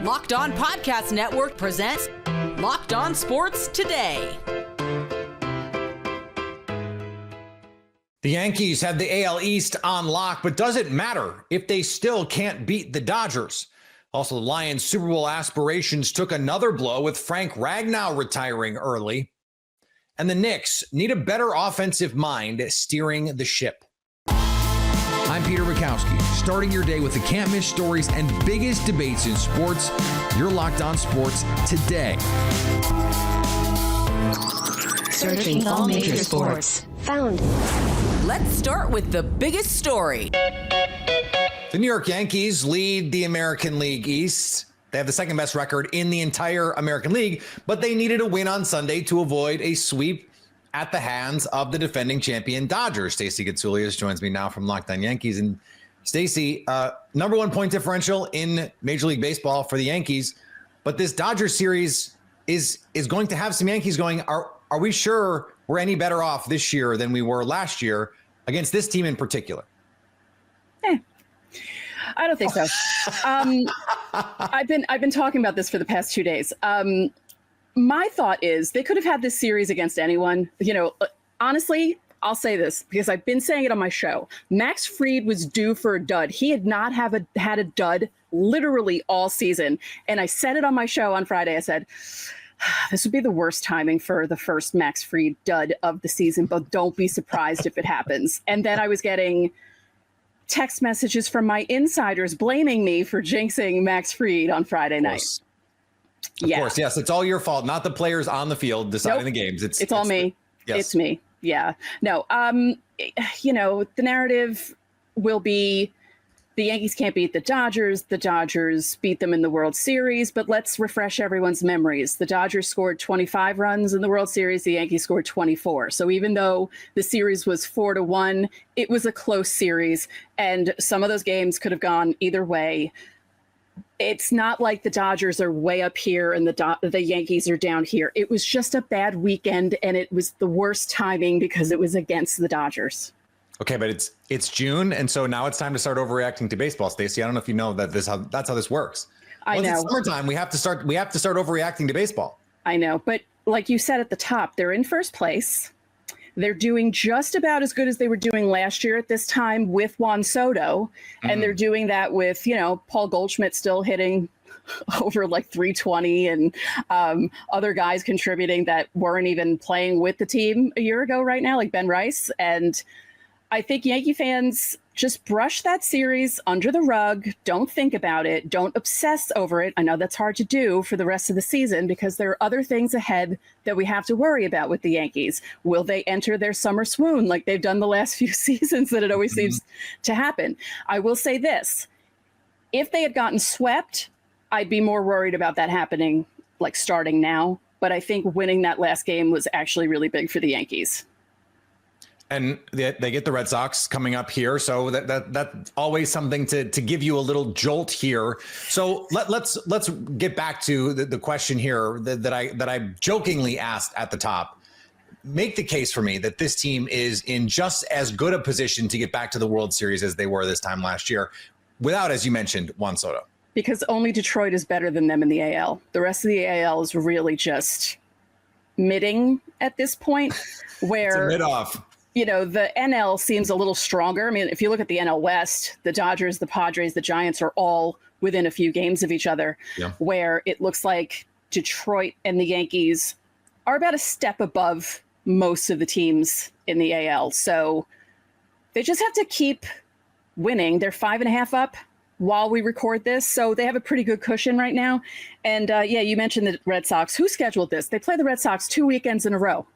Locked On Podcast Network presents Locked On Sports Today. The Yankees have the AL East on lock, but does it matter if they still can't beat the Dodgers? Also, the Lions' Super Bowl aspirations took another blow with Frank Ragnow retiring early. And the Knicks need a better offensive mind steering the ship. I'm Peter Bukowski, starting your day with the can't-miss stories and biggest debates in sports. You're Locked On Sports Today. Searching all major sports. Found. Let's start with the biggest story. The New York Yankees lead the American League East. They have the second best record in the entire American League, but they needed a win on Sunday to avoid a sweep at the hands of the defending champion Dodgers. Stacey Getsoulias joins me now from Locked On Yankees. And Stacey, number one point differential in Major League Baseball for the Yankees, but this Dodgers series is going to have some Yankees going, are we sure we're any better off this year than we were last year against this team in particular? I don't think so. I've been talking about this for the past 2 days. My thought is they could have had this series against anyone. You know, honestly, I'll say this because I've been saying it on my show. Max Fried was due for a dud. He had not had a dud literally all season. And I said it on my show on Friday. I said, this would be the worst timing for the first Max Fried dud of the season, but don't be surprised if it happens. And then I was getting text messages from my insiders blaming me for jinxing Max Fried on Friday night. Of course, yes. It's all your fault, not the players on the field deciding the games. It's all me. Yes. It's me. Yeah. No, you know, the narrative will be the Yankees can't beat the Dodgers beat them in the World Series, but let's refresh everyone's memories. The Dodgers scored 25 runs in the World Series. The Yankees scored 24. So even though the series was 4-1, it was a close series, and some of those games could have gone either way. It's not like the Dodgers are way up here and the Yankees are down here. It was just a bad weekend, and it was the worst timing because it was against the Dodgers. Okay, but it's June, and so now it's time to start overreacting to baseball, Stacey. I don't know if you know that that's how this works. I know. It's summertime. We have to start overreacting to baseball. I know, but like you said at the top, they're in first place. They're doing just about as good as they were doing last year at this time with Juan Soto, and they're doing that with, you know, Paul Goldschmidt still hitting over like 320 and other guys contributing that weren't even playing with the team a year ago right now, like Ben Rice. And I think Yankee fans just brush that series under the rug. Don't think about it. Don't obsess over it. I know that's hard to do for the rest of the season because there are other things ahead that we have to worry about with the Yankees. Will they enter their summer swoon like they've done the last few seasons that it always seems to happen? I will say this. If they had gotten swept, I'd be more worried about that happening, like starting now. But I think winning that last game was actually really big for the Yankees. And they get the Red Sox coming up here, so that's always something to give you a little jolt here. So let's get back to the question here that I jokingly asked at the top. Make the case for me that this team is in just as good a position to get back to the World Series as they were this time last year, without, as you mentioned, Juan Soto. Because only Detroit is better than them in the AL. The rest of the AL is really just midding at this point, where it's a mid-off. You know, the NL seems a little stronger. I mean, if you look at the NL West, the Dodgers, the Padres, the Giants are all within a few games of each other, where it looks like Detroit and the Yankees are about a step above most of the teams in the AL. So they just have to keep winning. They're 5.5 up while we record this. So they have a pretty good cushion right now. And yeah, you mentioned the Red Sox. Who scheduled this? They play the Red Sox 2 weekends in a row.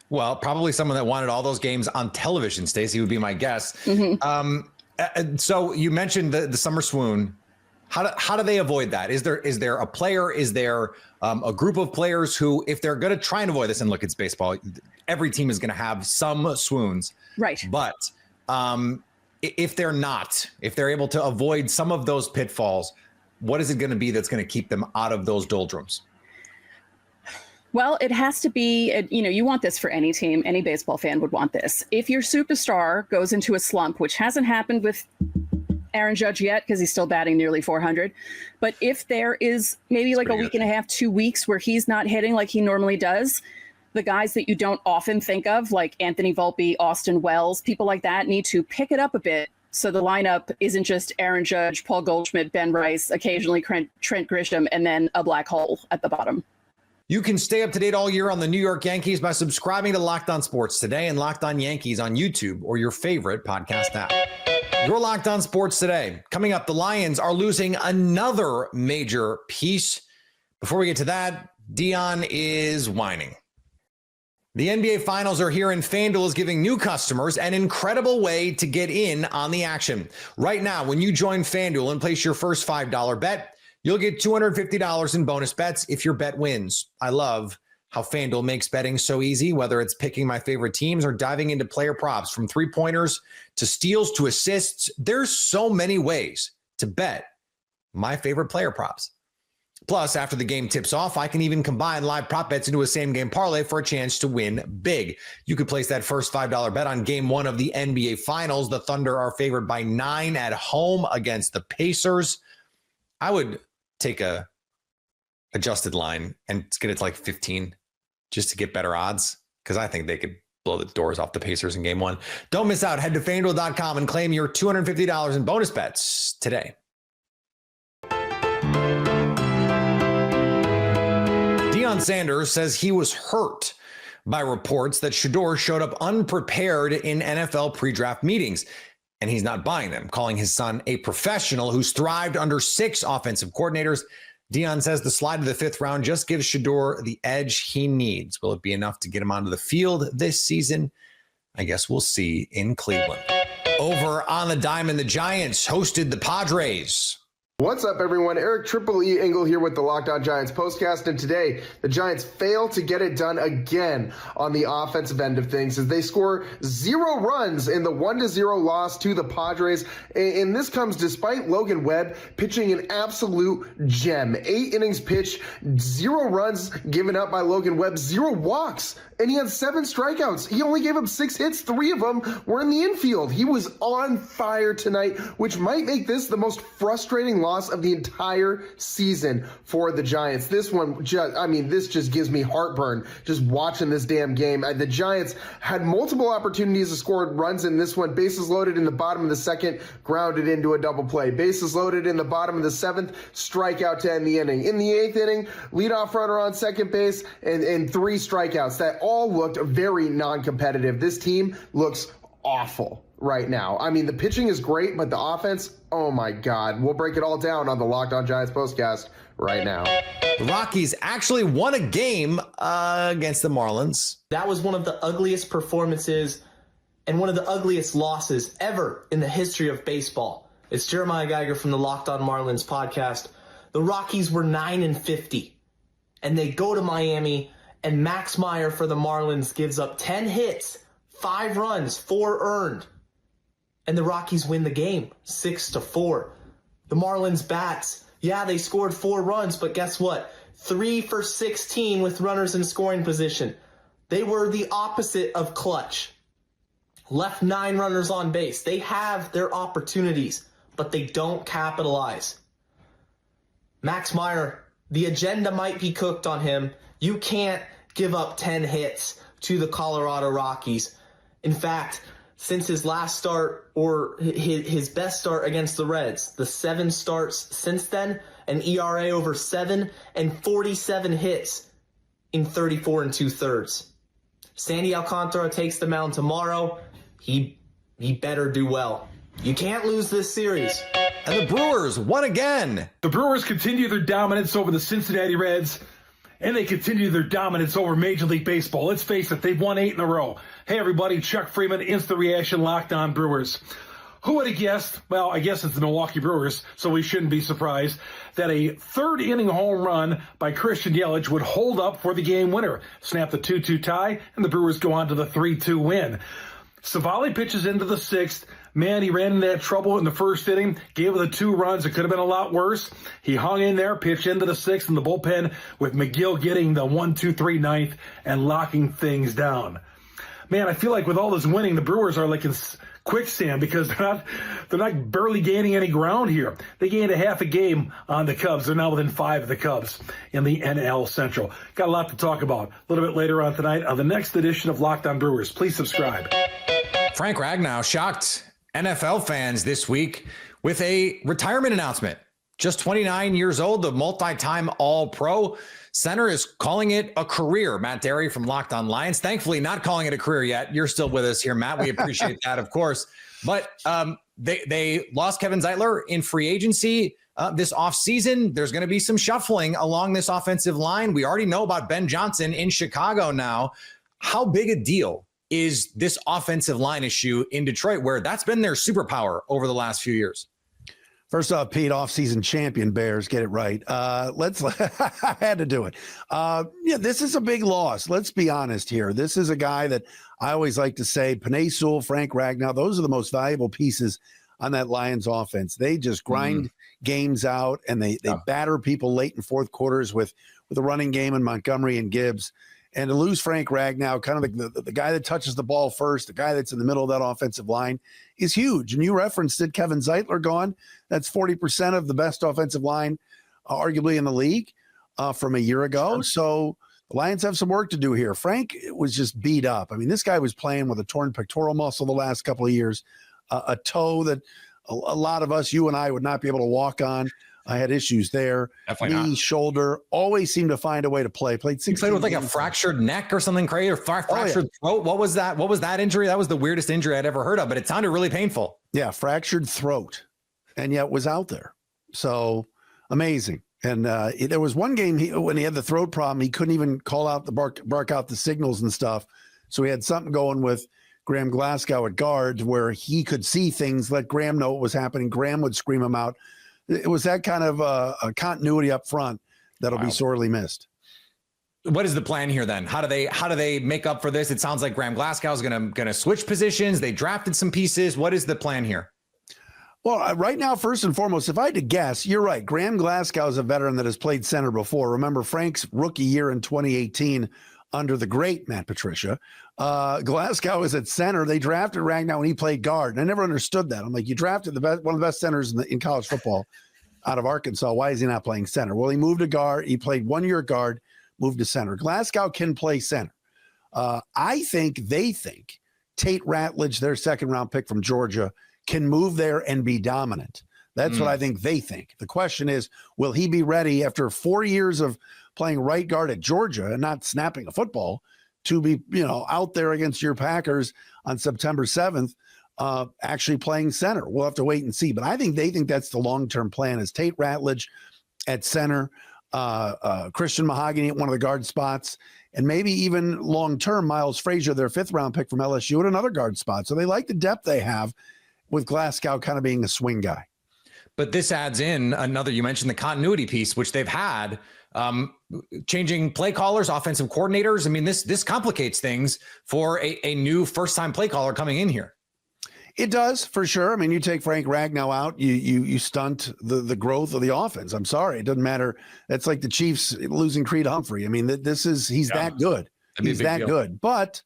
Well, probably someone that wanted all those games on television, Stacey, would be my guess. So you mentioned the summer swoon. How do they avoid that? Is there a player? Is there a group of players who, if they're going to try and avoid this, and look, it's baseball, every team is going to have some swoons. Right. But if they're able to avoid some of those pitfalls, what is it going to be that's going to keep them out of those doldrums? Well, it has to be, you know, you want this for any team. Any baseball fan would want this. If your superstar goes into a slump, which hasn't happened with Aaron Judge yet because he's still batting nearly 400. But if there is maybe like a week and a half, 2 weeks where he's not hitting like he normally does, the guys that you don't often think of, like Anthony Volpe, Austin Wells, people like that, need to pick it up a bit. So the lineup isn't just Aaron Judge, Paul Goldschmidt, Ben Rice, occasionally Trent Grisham, and then a black hole at the bottom. You can stay up to date all year on the New York Yankees by subscribing to Locked On Sports Today and Locked On Yankees on YouTube or your favorite podcast app. You're Locked On Sports Today. Coming up, the Lions are losing another major piece. Before we get to that, Dion is whining. The NBA Finals are here, and FanDuel is giving new customers an incredible way to get in on the action. Right now, when you join FanDuel and place your first $5 bet, you'll get $250 in bonus bets if your bet wins. I love how FanDuel makes betting so easy, whether it's picking my favorite teams or diving into player props, from three-pointers to steals to assists. There's so many ways to bet my favorite player props. Plus, after the game tips off, I can even combine live prop bets into a same-game parlay for a chance to win big. You could place that first $5 bet on Game 1 of the NBA Finals. The Thunder are favored by 9 at home against the Pacers. I would take a adjusted line and get it to like 15 just to get better odds, because I think they could blow the doors off the Pacers in Game 1. Don't miss out. Head to FanDuel.com and claim your $250 in bonus bets today. Deion Sanders says he was hurt by reports that Shedeur showed up unprepared in NFL pre-draft meetings, and he's not buying them, calling his son a professional who's thrived under 6 offensive coordinators. Deion says the slide to the 5th round just gives Shedeur the edge he needs. Will it be enough to get him onto the field this season? I guess we'll see in Cleveland. Over on the diamond, the Giants hosted the Padres. What's up, everyone? Eric Triple E Engel here with the Locked On Giants postcast, and today the Giants fail to get it done again on the offensive end of things as they score 0 runs in the 1-0 loss to the Padres. And this comes despite Logan Webb pitching an absolute gem. 8 innings pitched, 0 runs given up by Logan Webb, 0 walks, and he had 7 strikeouts. He only gave up 6 hits. 3 of them were in the infield. He was on fire tonight, which might make this the most frustrating loss of the entire season for the Giants. This one, this just gives me heartburn just watching this damn game. The Giants had multiple opportunities to score runs in this one. Bases loaded in the bottom of the 2nd, grounded into a double play. Bases loaded in the bottom of the 7th, strikeout to end the inning. In the 8th inning, leadoff runner on second base and 3 strikeouts. That all looked very non-competitive. This team looks awful right now. I mean, the pitching is great, but the offense, oh my God. We'll break it all down on the Locked On Giants postcast right now. The Rockies actually won a game against the Marlins. That was one of the ugliest performances and one of the ugliest losses ever in the history of baseball. It's Jeremiah Geiger from the Locked On Marlins podcast. The Rockies were 9-50, and they go to Miami, and Max Meyer for the Marlins gives up 10 hits, 5 runs, 4 earned. And the Rockies win the game, 6-4. The Marlins bats, yeah, they scored 4 runs, but guess what? 3 for 16 with runners in scoring position. They were the opposite of clutch. Left 9 runners on base. They have their opportunities, but they don't capitalize. Max Meyer, the agenda might be cooked on him. You can't give up 10 hits to the Colorado Rockies. In fact, since his last start, or his best start against the Reds, the 7 starts since then, an ERA over 7 and 47 hits in 34 2/3. Sandy Alcantara takes the mound tomorrow. He better do well. You can't lose this series. And the Brewers won again. The Brewers continue their dominance over the Cincinnati Reds, and they continue their dominance over Major League Baseball. Let's face it, they've won 8 in a row. Hey, everybody, Chuck Freeman, Instant Reaction, Locked On Brewers. Who would have guessed, well, I guess it's the Milwaukee Brewers, so we shouldn't be surprised, that a 3rd-inning home run by Christian Yelich would hold up for the game winner, snap the 2-2 tie, and the Brewers go on to the 3-2 win. Savali pitches into the 6th. Man, he ran into that trouble in the 1st inning, gave the 2 runs. It could have been a lot worse. He hung in there, pitched into the 6th in the bullpen, with McGill getting the 1-2-3 ninth and locking things down. Man, I feel like with all this winning, the Brewers are like in quicksand because they're not barely gaining any ground here. They gained a half a game on the Cubs. They're now within 5 of the Cubs in the NL Central. Got a lot to talk about a little bit later on tonight on the next edition of Locked On Brewers. Please subscribe. Frank Ragnow shocked NFL fans this week with a retirement announcement. Just 29 years old, the multi-time All-Pro center is calling it a career. Matt Derry from Locked On Lions. Thankfully, not calling it a career yet. You're still with us here, Matt. We appreciate that, of course. But they lost Kevin Zeitler in free agency this offseason. There's going to be some shuffling along this offensive line. We already know about Ben Johnson in Chicago now. How big a deal is this offensive line issue in Detroit, where that's been their superpower over the last few years? First off, Pete, off-season champion Bears, get it right. I had to do it. This is a big loss. Let's be honest here. This is a guy that I always like to say, Penei Sewell, Frank Ragnow, those are the most valuable pieces on that Lions offense. They just grind games out, and they batter people late in fourth quarters with the running game in Montgomery and Gibbs. And to lose Frank Ragnow, kind of the guy that touches the ball first, the guy that's in the middle of that offensive line, is huge. And you referenced it, Kevin Zeitler gone. That's 40% of the best offensive line, arguably in the league, from a year ago. Sure. So the Lions have some work to do here. Frank was just beat up. I mean, this guy was playing with a torn pectoral muscle the last couple of years, a toe that a lot of us, you and I, would not be able to walk on. I had issues there. Definitely knee, not. shoulder, always seemed to find a way to play. Played 16 He played with like a fractured neck or something crazy, or fractured throat. What was that? What was that injury? That was the weirdest injury I'd ever heard of, but it sounded really painful. Yeah, fractured throat, and yet was out there. So amazing. And there was one game when he had the throat problem, he couldn't even call out the bark out the signals and stuff. So he had something going with Graham Glasgow at guards where he could see things, let Graham know what was happening. Graham would scream him out. It was that kind of a continuity up front that'll be sorely missed. What is the plan here then? How do they make up for this? It sounds like Graham Glasgow is gonna switch positions. They drafted some pieces. What is the plan here? Well, right now, first and foremost, if I had to guess, you're right. Graham Glasgow is a veteran that has played center before. Remember Frank's rookie year in 2018 under the great Matt Patricia. Glasgow is at center. They drafted Ragnow when he played guard. And I never understood that. I'm like, you drafted one of the best centers in college football out of Arkansas. Why is he not playing center? Well, he moved to guard. He played 1 year guard, moved to center. Glasgow can play center. They think Tate Ratledge, their second round pick from Georgia, can move there and be dominant. That's what I think they think. The question is, will he be ready after 4 years of playing right guard at Georgia and not snapping a football to be, out there against your Packers on September 7th, actually playing center? We'll have to wait and see. But I think they think that's the long-term plan, is Tate Ratledge at center, Christian Mahogany at one of the guard spots, and maybe even long-term Miles Frazier, their 5th round pick from LSU, at another guard spot. So they like the depth they have with Glasgow kind of being a swing guy. But this adds in another, you mentioned the continuity piece, which they've had, changing play callers, offensive coordinators. I mean, this complicates things for a new first-time play caller coming in here. It does, for sure. I mean, you take Frank Ragnow out, you stunt the growth of the offense. I'm sorry. It doesn't matter. That's like the Chiefs losing Creed Humphrey. I mean, he's that good. He's that good. But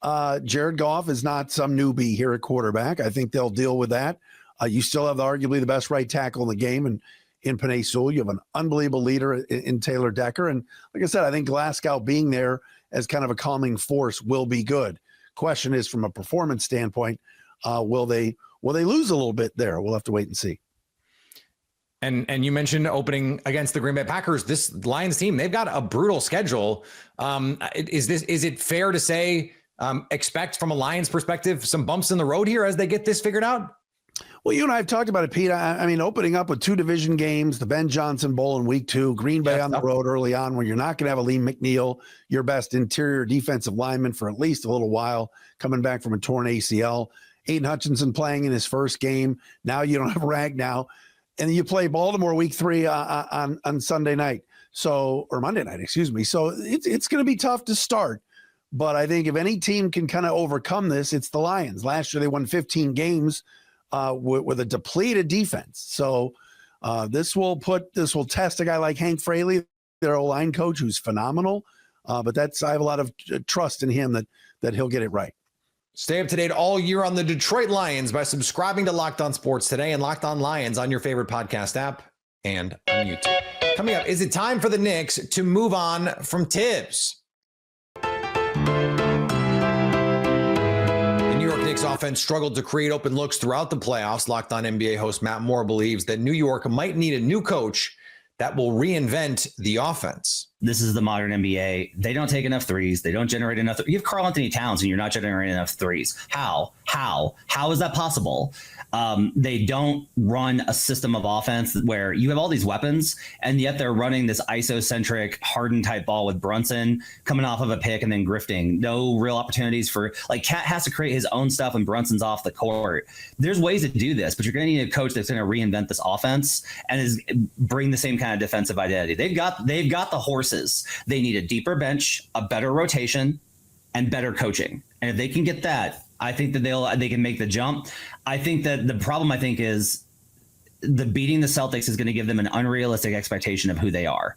Jared Goff is not some newbie here at quarterback. I think they'll deal with that. You still have arguably the best right tackle in the game, and in Penei Sewell, you have an unbelievable leader in Taylor Decker. And like I said, I think Glasgow being there as kind of a calming force will be good. Question is, from a performance standpoint, will they lose a little bit there? We'll have to wait and see. And you mentioned opening against the Green Bay Packers. This Lions team, they've got a brutal schedule. Is it fair to say, expect from a Lions perspective some bumps in the road here as they get this figured out? Well, you and I have talked about it, Pete. I mean, opening up with 2 division games, the Ben Johnson Bowl in week 2, Green Bay on the road early on, where you're not going to have a Lee McNeil, your best interior defensive lineman for at least a little while, coming back from a torn ACL. Aiden Hutchinson playing in his first game. Now you don't have Ragnow. And then you play Baltimore week 3 on Sunday night. Or Monday night, excuse me. So it's going to be tough to start. But I think if any team can kind of overcome this, it's the Lions. Last year they won 15 games with a depleted defense. So this will test a guy like Hank Fraley, their O-line coach, who's phenomenal. But I have a lot of trust in him that he'll get it right. Stay up to date all year on the Detroit Lions by subscribing to Locked On Sports Today and Locked On Lions on your favorite podcast app and on YouTube. Coming up, is it time for the Knicks to move on from Tibbs? The New York Knicks offense struggled to create open looks throughout the playoffs. Locked On NBA host Matt Moore believes that New York might need a new coach that will reinvent the offense. This is the modern NBA. They don't take enough threes. They don't generate enough. You have Karl Anthony Towns and you're not generating enough threes. How is that possible? They don't run a system of offense where you have all these weapons and yet they're running this isocentric Harden type ball with Brunson coming off of a pick and then grifting. No real opportunities for, like, Cat has to create his own stuff when Brunson's off the court. There's ways to do this, but you're going to need a coach that's going to reinvent this offense and bring the same kind of defensive identity. They've got the horses. They need a deeper bench, a better rotation, and better coaching. And if they can get that, I think that they can make the jump. I think that the problem, is the beating the Celtics is going to give them an unrealistic expectation of who they are.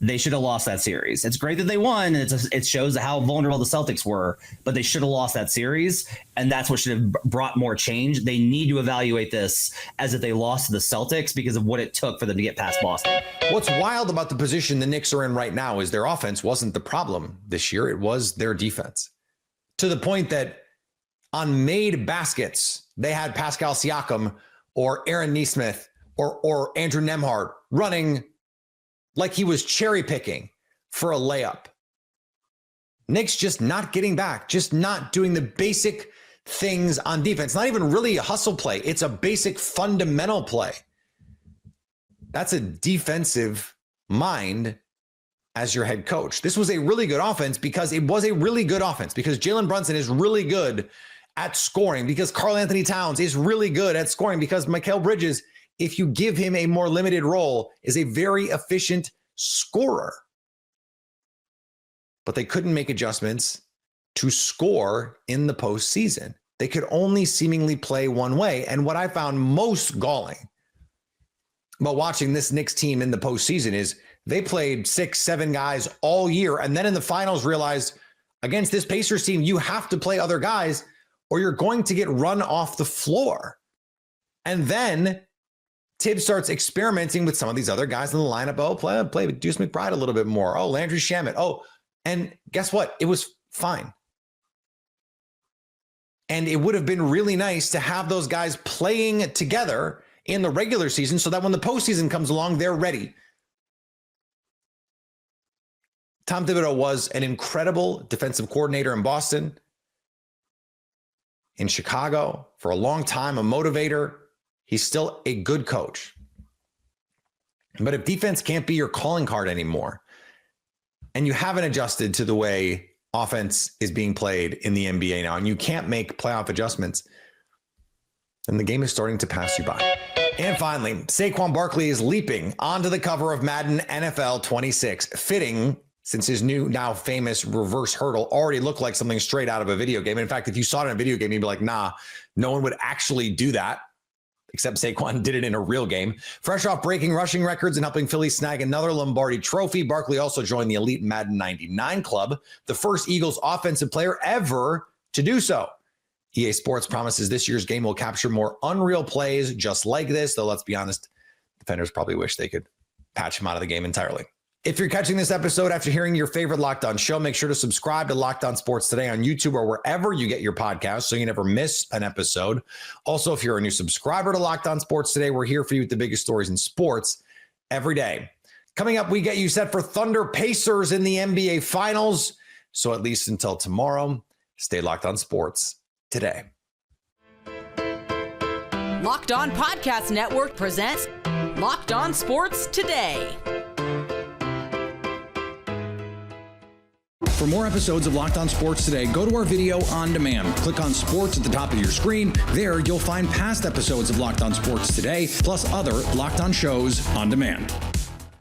They should have lost that series. It's great that they won. And it shows how vulnerable the Celtics were, but they should have lost that series. And that's what should have brought more change. They need to evaluate this as if they lost to the Celtics because of what it took for them to get past Boston. What's wild about the position the Knicks are in right now is their offense wasn't the problem this year. It was their defense, to the point that on made baskets, they had Pascal Siakam or Aaron Nesmith or Andrew Nembhard running like he was cherry picking for a layup. Knicks just not getting back, just not doing the basic things on defense. Not even really a hustle play. It's a basic fundamental play. That's a defensive mind as your head coach. This was a really good offense because it was a really good offense because Jalen Brunson is really good at scoring, because Karl Anthony Towns is really good at scoring, because Mikal Bridges, if you give him a more limited role, is a very efficient scorer. But they couldn't make adjustments to score in the postseason. They could only seemingly play one way. And what I found most galling about watching this Knicks team in the postseason is they played 6-7 guys all year. And then in the finals realized against this Pacers team, you have to play other guys or you're going to get run off the floor. And then Tibbs starts experimenting with some of these other guys in the lineup. Oh, play with Deuce McBride a little bit more. Oh, Landry Shamet. Oh, and guess what? It was fine. And it would have been really nice to have those guys playing together in the regular season so that when the postseason comes along, they're ready. Tom Thibodeau was an incredible defensive coordinator in Boston, in Chicago, for a long time, a motivator. He's still a good coach. But if defense can't be your calling card anymore, and you haven't adjusted to the way offense is being played in the NBA now, and you can't make playoff adjustments, then the game is starting to pass you by. And finally, Saquon Barkley is leaping onto the cover of Madden NFL 26, fitting, since his new, now famous reverse hurdle already looked like something straight out of a video game. In fact, if you saw it in a video game, you'd be like, nah, no one would actually do that, except Saquon did it in a real game. Fresh off breaking rushing records and helping Philly snag another Lombardi trophy, Barkley also joined the elite Madden 99 club, the first Eagles offensive player ever to do so. EA Sports promises this year's game will capture more unreal plays just like this, though let's be honest, defenders probably wish they could patch him out of the game entirely. If you're catching this episode after hearing your favorite Locked On show, make sure to subscribe to Locked On Sports Today on YouTube or wherever you get your podcasts so you never miss an episode. Also, if you're a new subscriber to Locked On Sports Today, we're here for you with the biggest stories in sports every day. Coming up, we get you set for Thunder Pacers in the NBA Finals. So at least until tomorrow, stay locked on sports today. Locked On Podcast Network presents Locked On Sports Today. For more episodes of Locked On Sports Today, go to our video on demand. Click on sports at the top of your screen. There, you'll find past episodes of Locked On Sports Today, plus other Locked On shows on demand.